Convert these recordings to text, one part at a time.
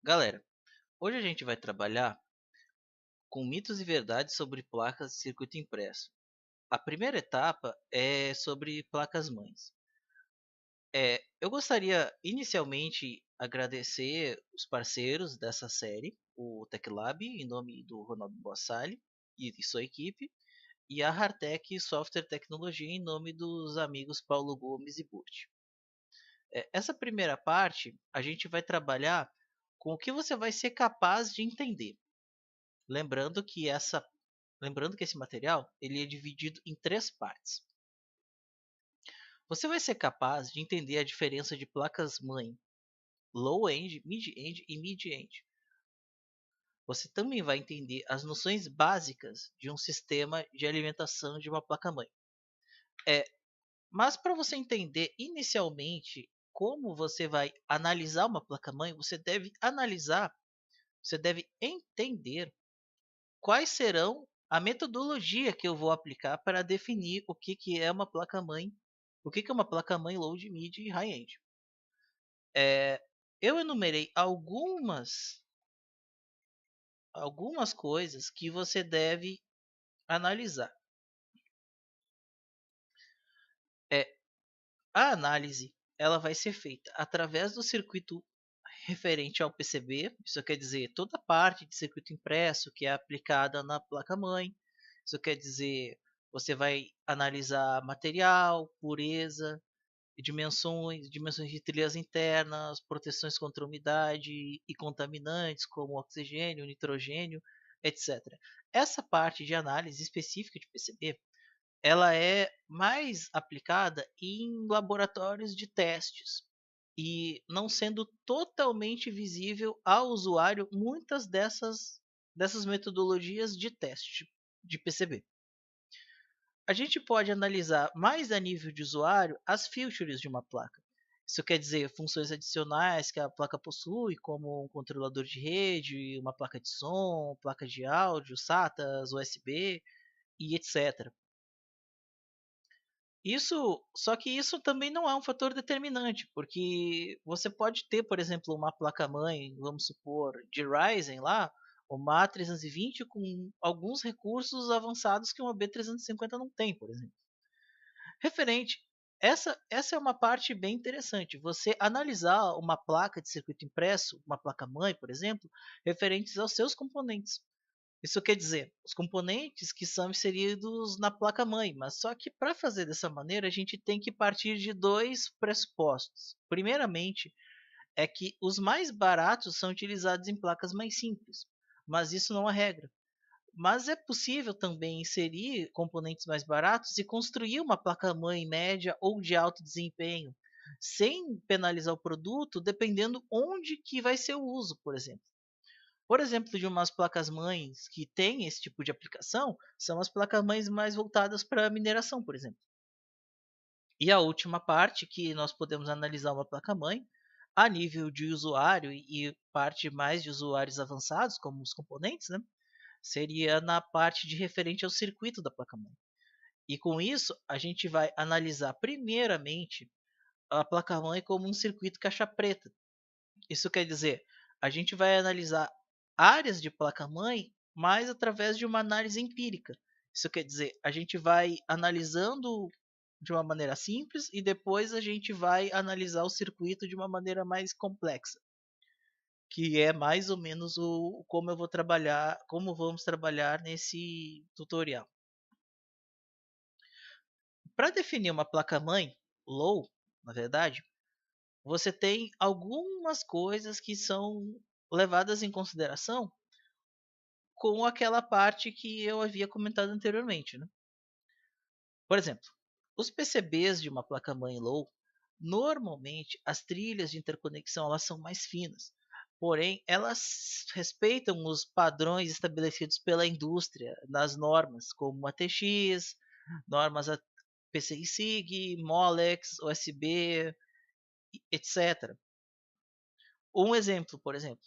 Galera, hoje a gente vai trabalhar com mitos e verdades sobre placas de circuito impresso. A primeira etapa é sobre placas-mães. Eu gostaria inicialmente agradecer os parceiros dessa série, o TecLab, em nome do Ronaldo Bossali e de sua equipe, e a Hartec Software Tecnologia, em nome dos amigos Paulo Gomes e Burt. Essa primeira parte, a gente vai trabalhar com o que você vai ser capaz de entender. Lembrando que esse material ele é dividido em três partes. Você vai ser capaz de entender a diferença de placas-mãe low-end, mid-end e mid-end. Você também vai entender as noções básicas de um sistema de alimentação de uma placa-mãe. É, mas para você entender inicialmente como você vai analisar uma placa-mãe, você deve entender quais serão a metodologia que eu vou aplicar para definir o que é uma placa-mãe, o que é uma placa-mãe low, mid e high-end. Eu enumerei algumas coisas que você deve analisar. É, a análise ela vai ser feita através do circuito referente ao PCB, isso quer dizer toda a parte de circuito impresso que é aplicada na placa-mãe. Isso quer dizer você vai analisar material, pureza, dimensões de trilhas internas, proteções contra umidade e contaminantes como oxigênio, nitrogênio, etc. Essa parte de análise específica de PCB, ela é mais aplicada em laboratórios de testes e não sendo totalmente visível ao usuário muitas dessas metodologias de teste de PCB. A gente pode analisar mais a nível de usuário as features de uma placa. Isso quer dizer funções adicionais que a placa possui, como um controlador de rede, uma placa de som, placa de áudio, SATAs, USB e etc. Só que isso também não é um fator determinante, porque você pode ter, por exemplo, uma placa-mãe, vamos supor, de Ryzen lá, uma A320 com alguns recursos avançados que uma B350 não tem, por exemplo. Referente, essa é uma parte bem interessante. Você analisar uma placa de circuito impresso, uma placa-mãe, por exemplo, referentes aos seus componentes. Isso quer dizer, os componentes que são inseridos na placa-mãe, mas só que para fazer dessa maneira a gente tem que partir de dois pressupostos. Primeiramente, é que os mais baratos são utilizados em placas mais simples, mas isso não é regra. Mas é possível também inserir componentes mais baratos e construir uma placa-mãe média ou de alto desempenho, sem penalizar o produto, dependendo onde que vai ser o uso, por exemplo. Por exemplo, de umas placas-mães que têm esse tipo de aplicação, são as placas-mães mais voltadas para mineração, por exemplo. E a última parte que nós podemos analisar uma placa-mãe a nível de usuário e parte mais de usuários avançados, como os componentes, né? Seria na parte de referente ao circuito da placa-mãe. E com isso, a gente vai analisar primeiramente a placa-mãe como um circuito caixa preta. Isso quer dizer, a gente vai analisar áreas de placa-mãe, mas através de uma análise empírica. Isso quer dizer, a gente vai analisando de uma maneira simples e depois a gente vai analisar o circuito de uma maneira mais complexa, que é mais ou menos o como eu vou trabalhar, como vamos trabalhar nesse tutorial. Para definir uma placa-mãe low, na verdade, você tem algumas coisas que são levadas em consideração com aquela parte que eu havia comentado anteriormente, né? Por exemplo, os PCBs de uma placa-mãe low, normalmente as trilhas de interconexão elas são mais finas, porém elas respeitam os padrões estabelecidos pela indústria nas normas, como ATX, normas PCI-SIG, Molex, USB, etc. Um exemplo, por exemplo,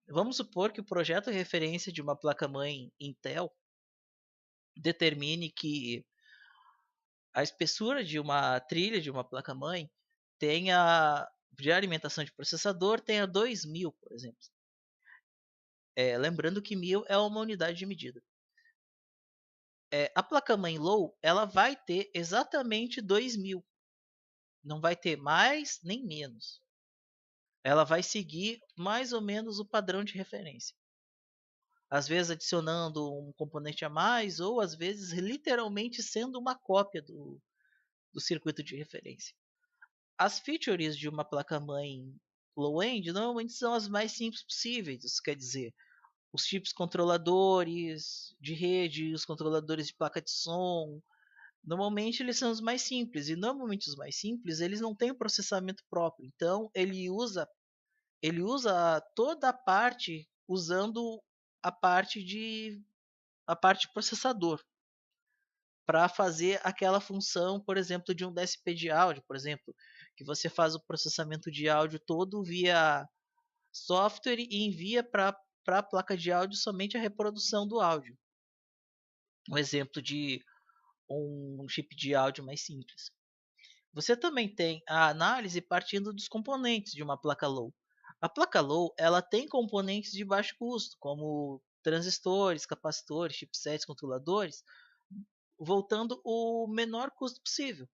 vamos supor que o projeto de referência de uma placa-mãe Intel determine que a espessura de uma trilha de uma placa-mãe tenha de alimentação de processador tenha 2000, por exemplo. Lembrando que 1000 é uma unidade de medida. A placa-mãe low, ela vai ter exatamente 2000. Não vai ter mais nem menos. Ela vai seguir mais ou menos o padrão de referência. Às vezes adicionando um componente a mais, ou às vezes literalmente sendo uma cópia do circuito de referência. As features de uma placa-mãe low-end normalmente são as mais simples possíveis. Isso quer dizer, os chips controladores de rede, os controladores de placa de som, normalmente eles são os mais simples. E normalmente os mais simples, eles não têm o processamento próprio. Então ele usa toda a parte usando a parte processador para fazer aquela função, por exemplo, de um DSP de áudio, por exemplo, que você faz o processamento de áudio todo via software e envia para a placa de áudio somente a reprodução do áudio. Um exemplo de um chip de áudio mais simples. Você também tem a análise partindo dos componentes de uma placa low. A placa low, ela tem componentes de baixo custo, como transistores, capacitores, chipsets, controladores, voltando o menor custo possível,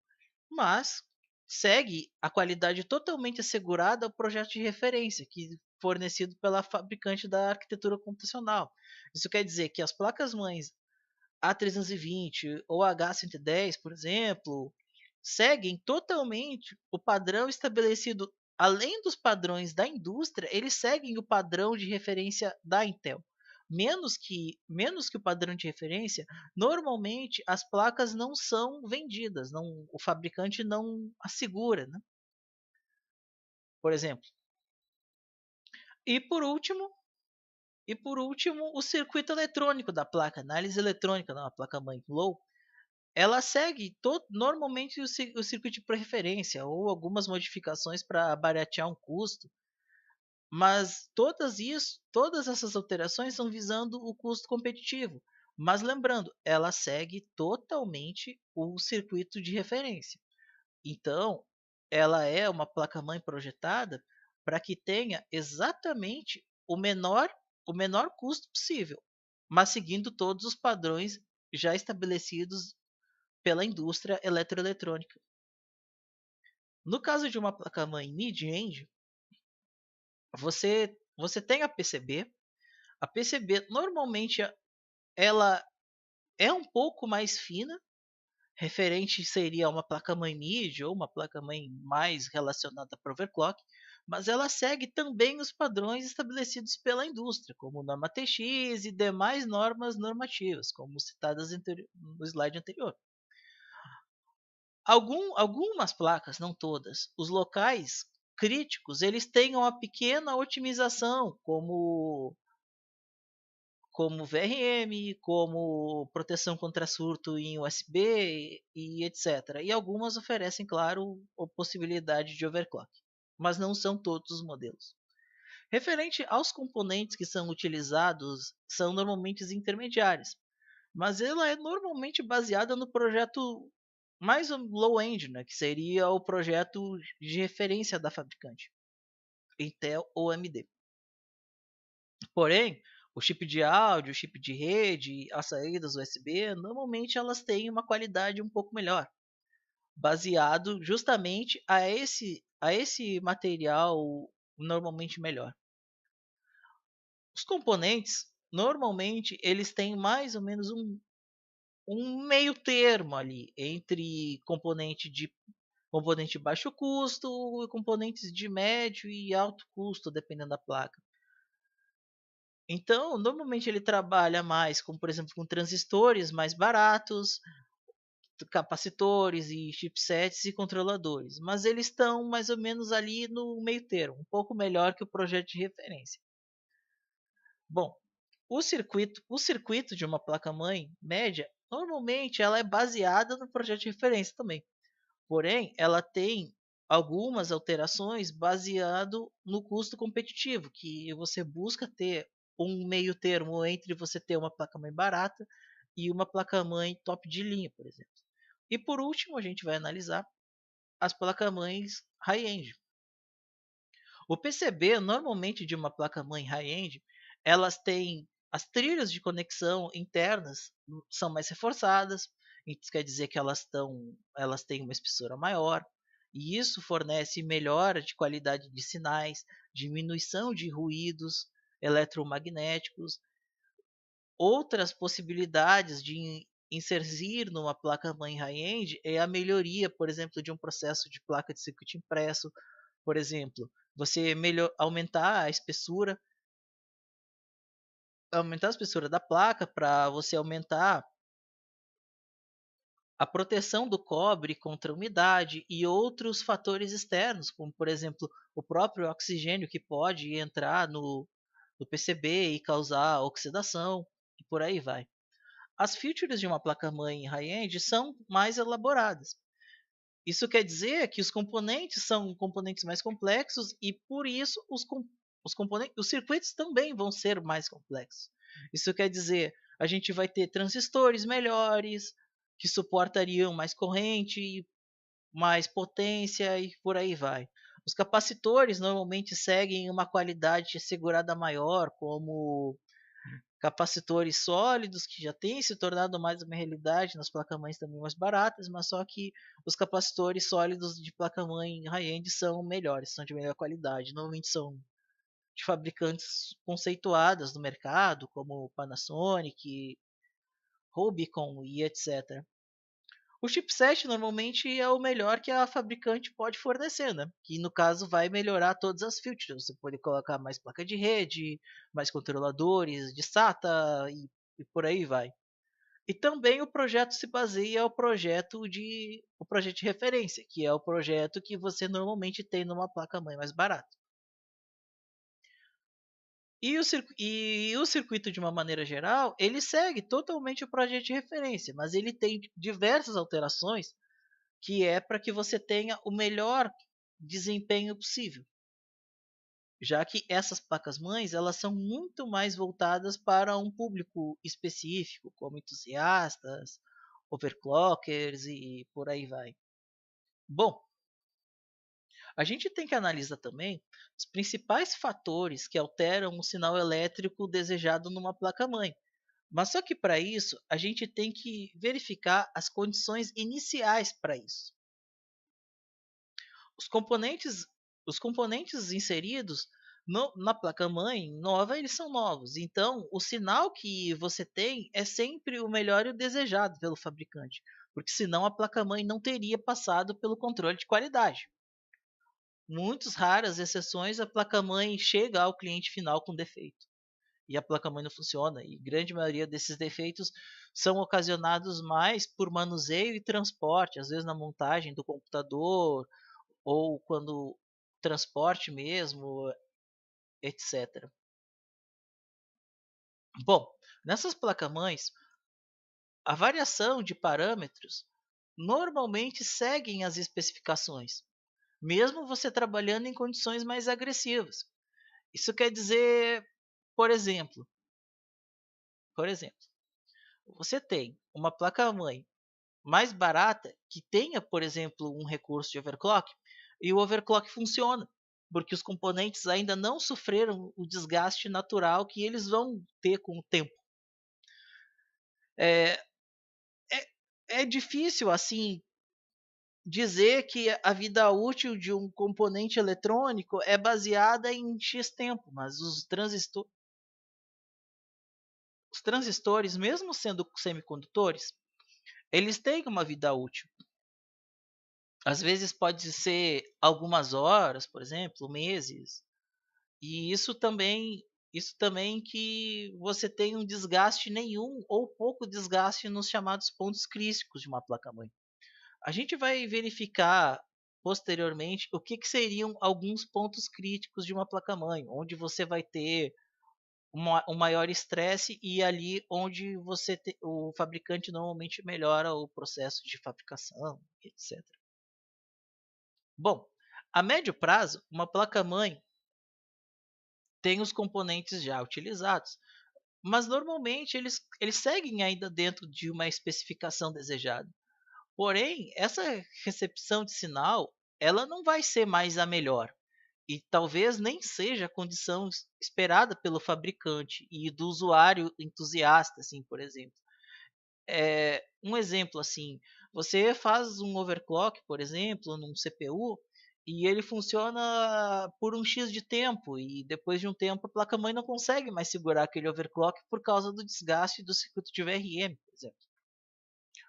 mas segue a qualidade totalmente assegurada ao projeto de referência, que fornecido pela fabricante da arquitetura computacional. Isso quer dizer que as placas-mães A320 ou H110, por exemplo, seguem totalmente o padrão estabelecido. Além dos padrões da indústria, eles seguem o padrão de referência da Intel. Menos que o padrão de referência, normalmente as placas não são vendidas, o fabricante não assegura, né? Por exemplo. E por último, o circuito eletrônico da placa, análise eletrônica da placa mãe low, ela segue normalmente o circuito de preferência ou algumas modificações para baratear um custo, mas todas essas alterações são visando o custo competitivo. Mas lembrando, ela segue totalmente o circuito de referência. Então, ela é uma placa-mãe projetada para que tenha exatamente o menor custo possível, mas seguindo todos os padrões já estabelecidos pela indústria eletroeletrônica. No caso de uma placa-mãe mid-end, você tem a PCB. A PCB normalmente ela é um pouco mais fina, referente seria uma placa-mãe mid ou uma placa-mãe mais relacionada para overclock, mas ela segue também os padrões estabelecidos pela indústria, como norma TX e demais normas normativas, como citadas no slide anterior. Algumas placas, não todas, os locais críticos, eles têm uma pequena otimização, como VRM, como proteção contra surto em USB e etc. E algumas oferecem, claro, a possibilidade de overclock, mas não são todos os modelos. Referente aos componentes que são utilizados, são normalmente intermediários, mas ela é normalmente baseada no projeto mais low-end, né, que seria o projeto de referência da fabricante, Intel ou AMD. Porém, o chip de áudio, o chip de rede, as saídas USB, normalmente elas têm uma qualidade um pouco melhor, baseado justamente a esse material normalmente melhor. Os componentes, normalmente, eles têm mais ou menos um meio termo ali entre componente de baixo custo e componentes de médio e alto custo, dependendo da placa. Então, normalmente ele trabalha mais com, por exemplo, com transistores mais baratos, capacitores e chipsets e controladores, mas eles estão mais ou menos ali no meio termo, um pouco melhor que o projeto de referência. Bom, o circuito de uma placa-mãe média, normalmente ela é baseada no projeto de referência também. Porém, ela tem algumas alterações baseado no custo competitivo, que você busca ter um meio termo entre você ter uma placa-mãe barata e uma placa-mãe top de linha, por exemplo. E por último, a gente vai analisar as placas-mães high-end. O PCB, normalmente de uma placa-mãe high-end, Elas têm as trilhas de conexão internas são mais reforçadas, isso quer dizer que elas têm uma espessura maior, e isso fornece melhora de qualidade de sinais, diminuição de ruídos eletromagnéticos. Outras possibilidades de inserir numa placa-mãe high-end é a melhoria, por exemplo, de um processo de placa de circuito impresso, por exemplo, você aumentar a espessura da placa para você aumentar a proteção do cobre contra a umidade e outros fatores externos, como por exemplo o próprio oxigênio que pode entrar no PCB e causar oxidação e por aí vai. As features de uma placa-mãe high-end são mais elaboradas. Isso quer dizer que os componentes são componentes mais complexos e por isso os circuitos também vão ser mais complexos. Isso quer dizer, a gente vai ter transistores melhores, que suportariam mais corrente, mais potência e por aí vai. Os capacitores normalmente seguem uma qualidade segurada maior, como capacitores sólidos, que já têm se tornado mais uma realidade nas placas-mães também mais baratas, mas só que os capacitores sólidos de placa-mãe high-end são melhores, são de melhor qualidade. Normalmente são de fabricantes conceituadas no mercado, como Panasonic, Rubicon e etc. O chipset normalmente é o melhor que a fabricante pode fornecer, né? Que no caso vai melhorar todas as features. Você pode colocar mais placa de rede, mais controladores de SATA e por aí vai. E também o projeto se baseia o projeto de referência, que é o projeto que você normalmente tem numa placa-mãe mais barata. E o circuito, de uma maneira geral, ele segue totalmente o projeto de referência, mas ele tem diversas alterações que é para que você tenha o melhor desempenho possível. Já que essas placas-mães, elas são muito mais voltadas para um público específico, como entusiastas, overclockers e por aí vai. Bom, a gente tem que analisar também os principais fatores que alteram o sinal elétrico desejado numa placa-mãe. Mas só que para isso, a gente tem que verificar as condições iniciais para isso. Os componentes, os componentes inseridos na placa-mãe nova, eles são novos. Então, o sinal que você tem é sempre o melhor e o desejado pelo fabricante, porque senão a placa-mãe não teria passado pelo controle de qualidade. Muitas raras exceções, a placa-mãe chega ao cliente final com defeito e a placa-mãe não funciona. E grande maioria desses defeitos são ocasionados mais por manuseio e transporte, às vezes na montagem do computador ou quando transporte mesmo, etc. Bom, nessas placas-mães, a variação de parâmetros normalmente seguem as especificações, mesmo você trabalhando em condições mais agressivas. Isso quer dizer, por exemplo, por exemplo, você tem uma placa-mãe mais barata que tenha, por exemplo, um recurso de overclock e o overclock funciona, porque os componentes ainda não sofreram o desgaste natural que eles vão ter com o tempo. É, é difícil assim dizer que a vida útil de um componente eletrônico é baseada em X tempo, mas os transistores, mesmo sendo semicondutores, eles têm uma vida útil. Às vezes pode ser algumas horas, por exemplo, meses. E isso também que você tem um desgaste nenhum ou pouco desgaste nos chamados pontos críticos de uma placa-mãe. A gente vai verificar posteriormente o que seriam alguns pontos críticos de uma placa-mãe, onde você vai ter um maior estresse e ali onde o fabricante normalmente melhora o processo de fabricação, etc. Bom, a médio prazo, uma placa-mãe tem os componentes já utilizados, mas normalmente eles seguem ainda dentro de uma especificação desejada. Porém, essa recepção de sinal, ela não vai ser mais a melhor. e talvez nem seja a condição esperada pelo fabricante e do usuário entusiasta, assim, por exemplo. Um exemplo assim, você faz um overclock, por exemplo, num CPU, e ele funciona por um X de tempo, e depois de um tempo a placa-mãe não consegue mais segurar aquele overclock por causa do desgaste do circuito de VRM, por exemplo.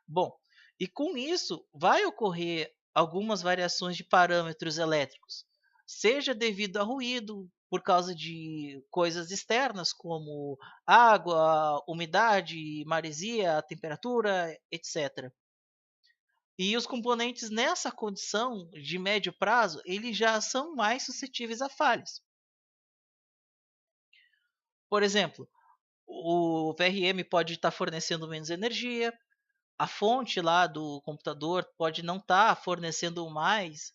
Bom, e com isso vai ocorrer algumas variações de parâmetros elétricos, seja devido a ruído, por causa de coisas externas como água, umidade, maresia, temperatura, etc. E os componentes nessa condição de médio prazo, eles já são mais suscetíveis a falhas. Por exemplo, o VRM pode estar fornecendo menos energia, a fonte lá do computador pode não estar fornecendo mais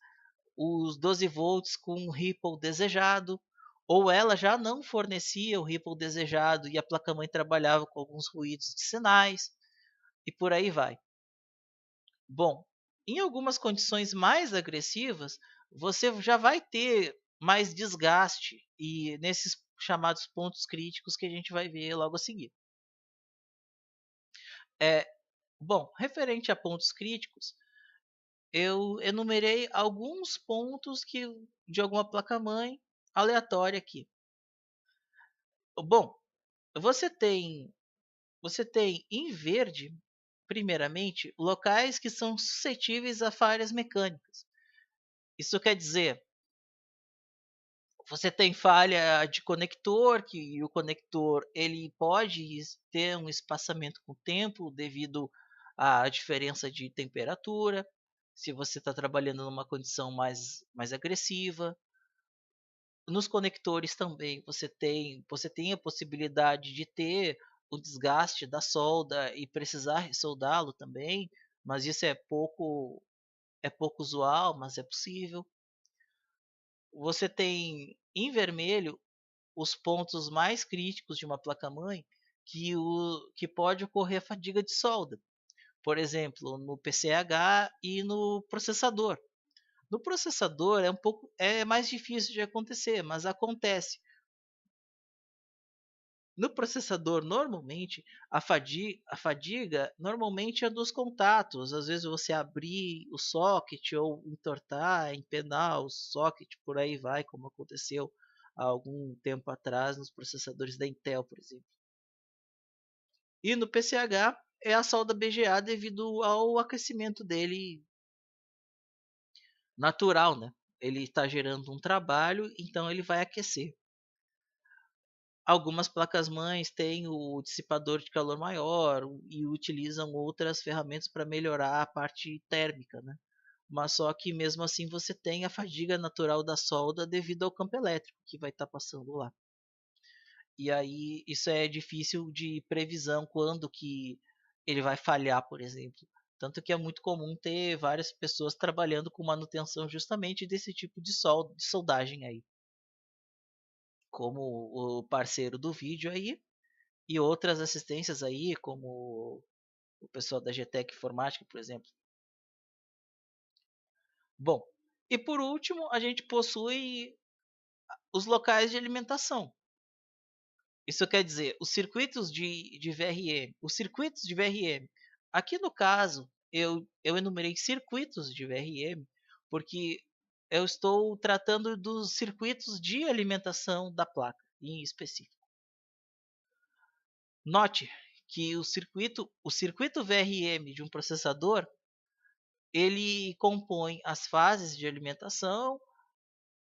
os 12 volts com o ripple desejado, ou ela já não fornecia o ripple desejado e a placa-mãe trabalhava com alguns ruídos de sinais, e por aí vai. Bom, em algumas condições mais agressivas, você já vai ter mais desgaste e nesses chamados pontos críticos que a gente vai ver logo a seguir. É, bom, referente a pontos críticos, eu enumerei alguns pontos que de alguma placa-mãe aleatória aqui. Bom, você tem você tem em verde, primeiramente, locais que são suscetíveis a falhas mecânicas. Isso quer dizer, você tem falha de conector, que o conector ele pode ter um espaçamento com o tempo devido à diferença de temperatura. Se você está trabalhando numa condição mais agressiva, nos conectores também você tem a possibilidade de ter o desgaste da solda e precisar resoldá-lo também, mas isso é pouco usual, mas é possível. Você tem em vermelho os pontos mais críticos de uma placa-mãe que pode ocorrer fadiga de solda. Por exemplo, no PCH e no processador. No processador é mais difícil de acontecer, mas acontece. No processador, normalmente, a fadiga normalmente é dos contatos. Às vezes você abrir o socket ou entortar, empenar o socket, por aí vai, como aconteceu há algum tempo atrás nos processadores da Intel, por exemplo. E no PCH é a solda BGA devido ao aquecimento dele natural, né? Ele está gerando um trabalho, então ele vai aquecer. Algumas placas-mães têm o dissipador de calor maior e utilizam outras ferramentas para melhorar a parte térmica, né? Mas só que mesmo assim você tem a fadiga natural da solda devido ao campo elétrico que vai estar passando lá. E aí isso é difícil de previsão quando que ele vai falhar, por exemplo. Tanto que é muito comum ter várias pessoas trabalhando com manutenção justamente desse tipo de soldagem aí. Como o parceiro do vídeo aí, e outras assistências aí, como o pessoal da GTEC Informática, por exemplo. Bom, e por último, a gente possui os locais de alimentação. Isso quer dizer, os circuitos de VRM. Os circuitos de VRM. Aqui no caso, eu enumerei circuitos de VRM, porque eu estou tratando dos circuitos de alimentação da placa, em específico. Note que o circuito VRM de um processador ele compõe as fases de alimentação,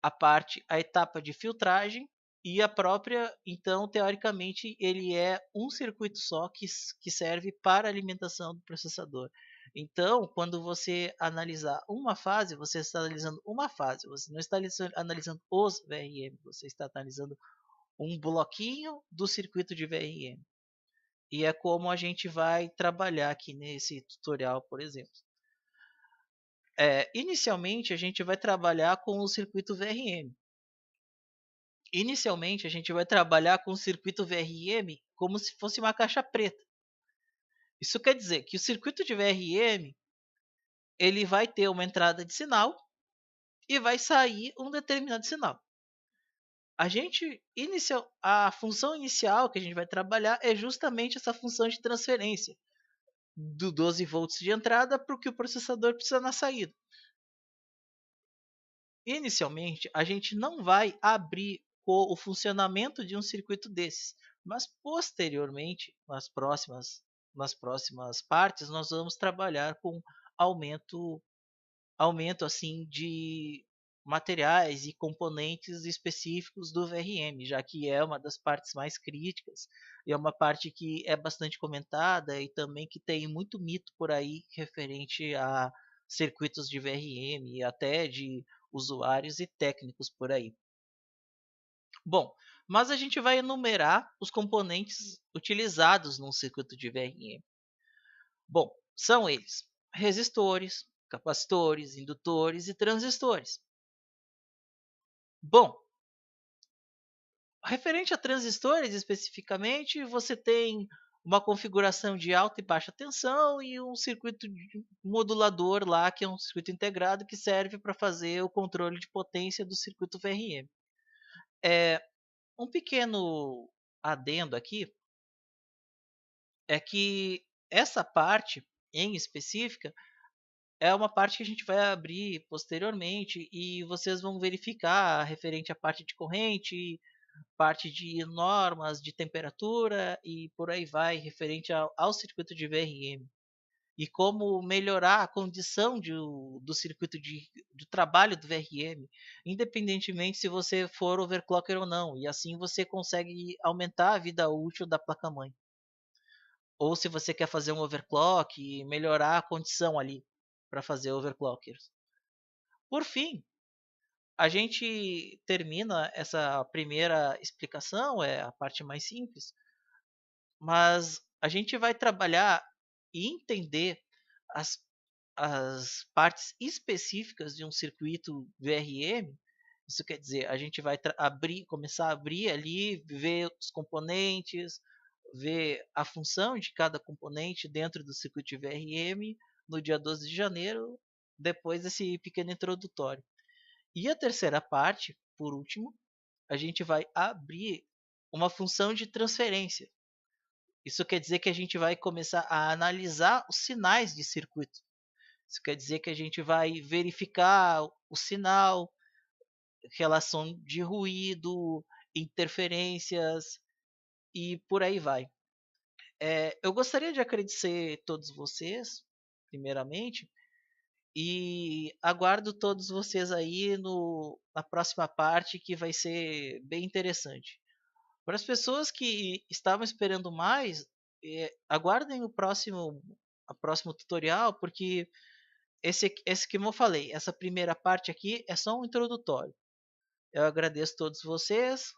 a etapa de filtragem e a própria, então, teoricamente, ele é um circuito só que serve para a alimentação do processador. Então, quando você analisar uma fase, você está analisando uma fase, você não está analisando os VRM, você está analisando um bloquinho do circuito de VRM. E é como a gente vai trabalhar aqui nesse tutorial, por exemplo. Inicialmente, a gente vai trabalhar com o circuito VRM. Inicialmente, a gente vai trabalhar com o circuito VRM como se fosse uma caixa preta. Isso quer dizer que o circuito de VRM ele vai ter uma entrada de sinal e vai sair um determinado sinal. a função inicial que a gente vai trabalhar é justamente essa função de transferência do 12 volts de entrada para o que o processador precisa na saída. Inicialmente, a gente não vai abrir o funcionamento de um circuito desses, mas posteriormente, nas próximas partes, nós vamos trabalhar com aumento, aumento assim de materiais e componentes específicos do VRM, já que é uma das partes mais críticas e é uma parte que é bastante comentada e também que tem muito mito por aí referente a circuitos de VRM e até de usuários e técnicos por aí. Bom, mas a gente vai enumerar os componentes utilizados num circuito de VRM. Bom, são eles: resistores, capacitores, indutores e transistores. Bom, referente a transistores especificamente, você tem uma configuração de alta e baixa tensão e um circuito modulador lá, que é um circuito integrado que serve para fazer o controle de potência do circuito VRM. Um pequeno adendo aqui é que essa parte em específica é uma parte que a gente vai abrir posteriormente e vocês vão verificar referente à parte de corrente, parte de normas de temperatura e por aí vai, referente ao circuito de VRM. E como melhorar a condição do circuito de trabalho do VRM, independentemente se você for overclocker ou não. E assim você consegue aumentar a vida útil da placa-mãe. Ou se você quer fazer um overclock e melhorar a condição ali para fazer overclockers. Por fim, a gente termina essa primeira explicação, é a parte mais simples, mas a gente vai trabalhar e entender as, as partes específicas de um circuito VRM. Isso quer dizer, a gente vai começar a abrir ali, ver os componentes, ver a função de cada componente dentro do circuito de VRM no dia 12 de janeiro, depois desse pequeno introdutório. E a terceira parte, por último, a gente vai abrir uma função de transferência. Isso quer dizer que a gente vai começar a analisar os sinais de circuito. Isso quer dizer que a gente vai verificar o sinal, relação de ruído, interferências e por aí vai. Eu gostaria de agradecer a todos vocês, primeiramente, e aguardo todos vocês aí na próxima parte que vai ser bem interessante. Para as pessoas que estavam esperando mais, aguardem o próximo tutorial, porque esse que eu falei, essa primeira parte aqui é só um introdutório. Eu agradeço a todos vocês